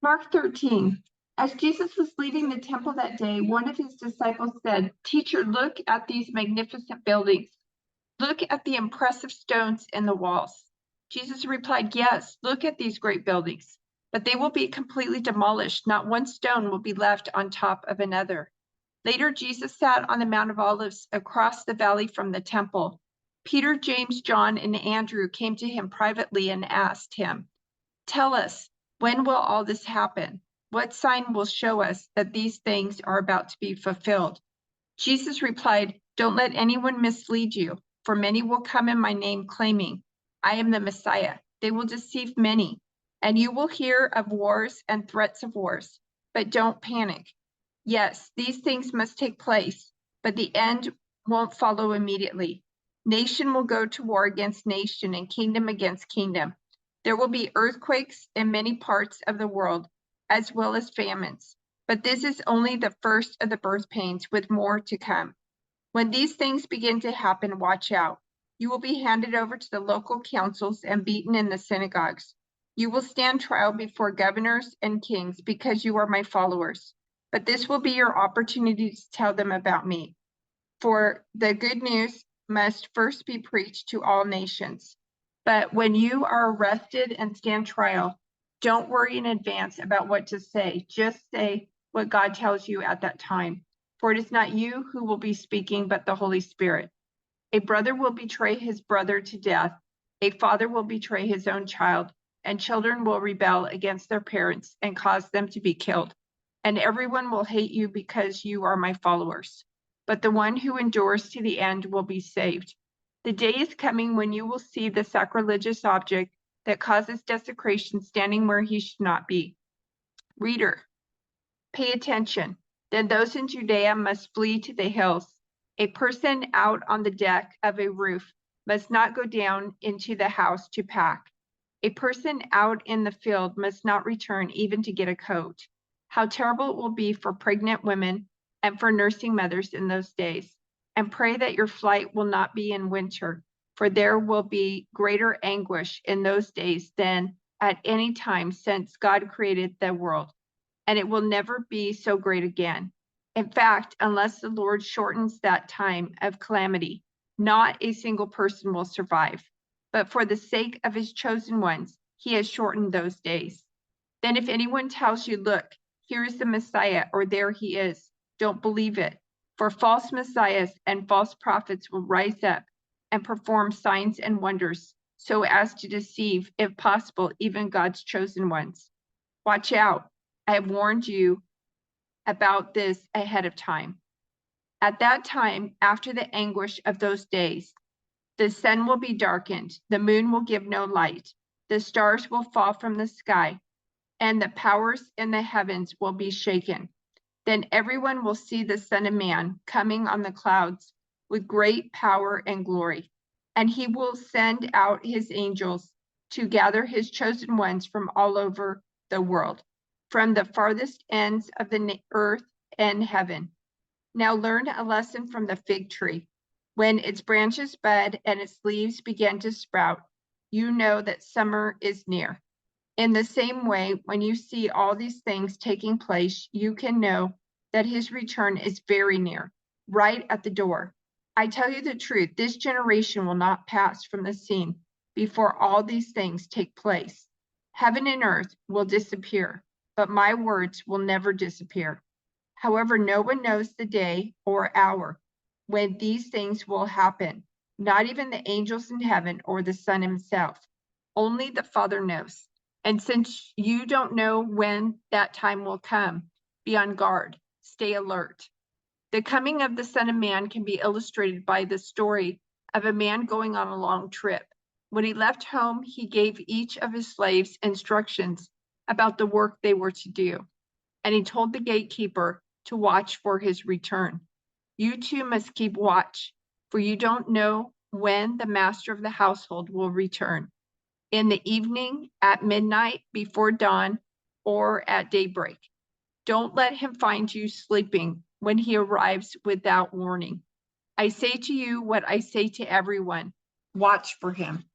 Mark 13. As Jesus was leaving the temple that day, one of his disciples said, "Teacher, look at these magnificent buildings. Look at the impressive stones in the walls." Jesus replied, "Yes, look at these great buildings, but they will be completely demolished. Not one stone will be left on top of another." Later, Jesus sat on the Mount of Olives across the valley from the temple. Peter, James, John, and Andrew came to him privately and asked him, "Tell us, when will all this happen? What sign will show us that these things are about to be fulfilled?" Jesus replied, "Don't let anyone mislead you, for many will come in my name claiming, 'I am the Messiah.' They will deceive many, and you will hear of wars and threats of wars, but don't panic. Yes, these things must take place, but the end won't follow immediately. Nation will go to war against nation and kingdom against kingdom. There will be earthquakes in many parts of the world, as well as famines. But this is only the first of the birth pains, with more to come. When these things begin to happen, watch out. You will be handed over to the local councils and beaten in the synagogues. You will stand trial before governors and kings because you are my followers. But this will be your opportunity to tell them about me. For the good news must first be preached to all nations. But when you are arrested and stand trial, don't worry in advance about what to say. Just say what God tells you at that time. For it is not you who will be speaking, but the Holy Spirit. A brother will betray his brother to death. A father will betray his own child, and children will rebel against their parents and cause them to be killed. And everyone will hate you because you are my followers. But the one who endures to the end will be saved. The day is coming when you will see the sacrilegious object that causes desecration standing where he should not be. Reader, pay attention. Then those in Judea must flee to the hills. A person out on the deck of a roof must not go down into the house to pack. A person out in the field must not return even to get a coat. How terrible it will be for pregnant women and for nursing mothers in those days. And pray that your flight will not be in winter, for there will be greater anguish in those days than at any time since God created the world. And it will never be so great again. In fact, unless the Lord shortens that time of calamity, not a single person will survive. But for the sake of his chosen ones, he has shortened those days. Then if anyone tells you, "Look, here is the Messiah," or "There he is," don't believe it. For false messiahs and false prophets will rise up and perform signs and wonders so as to deceive, if possible, even God's chosen ones. Watch out. I have warned you about this ahead of time. At that time, after the anguish of those days, the sun will be darkened, the moon will give no light, the stars will fall from the sky, and the powers in the heavens will be shaken. Then everyone will see the Son of Man coming on the clouds with great power and glory. And he will send out his angels to gather his chosen ones from all over the world, from the farthest ends of the earth and heaven. Now learn a lesson from the fig tree. When its branches bud and its leaves begin to sprout, you know that summer is near. In the same way, when you see all these things taking place, you can know that his return is very near, right at the door. I tell you the truth, this generation will not pass from the scene before all these things take place. Heaven and earth will disappear, but my words will never disappear. However, no one knows the day or hour when these things will happen, not even the angels in heaven or the Son himself. Only the Father knows. And since you don't know when that time will come, be on guard, stay alert. The coming of the Son of Man can be illustrated by the story of a man going on a long trip. When he left home, he gave each of his slaves instructions about the work they were to do. And he told the gatekeeper to watch for his return. You too must keep watch, for you don't know when the master of the household will return. In the evening, at midnight, before dawn, or at daybreak. Don't let him find you sleeping when he arrives without warning. I say to you what I say to everyone, watch for him.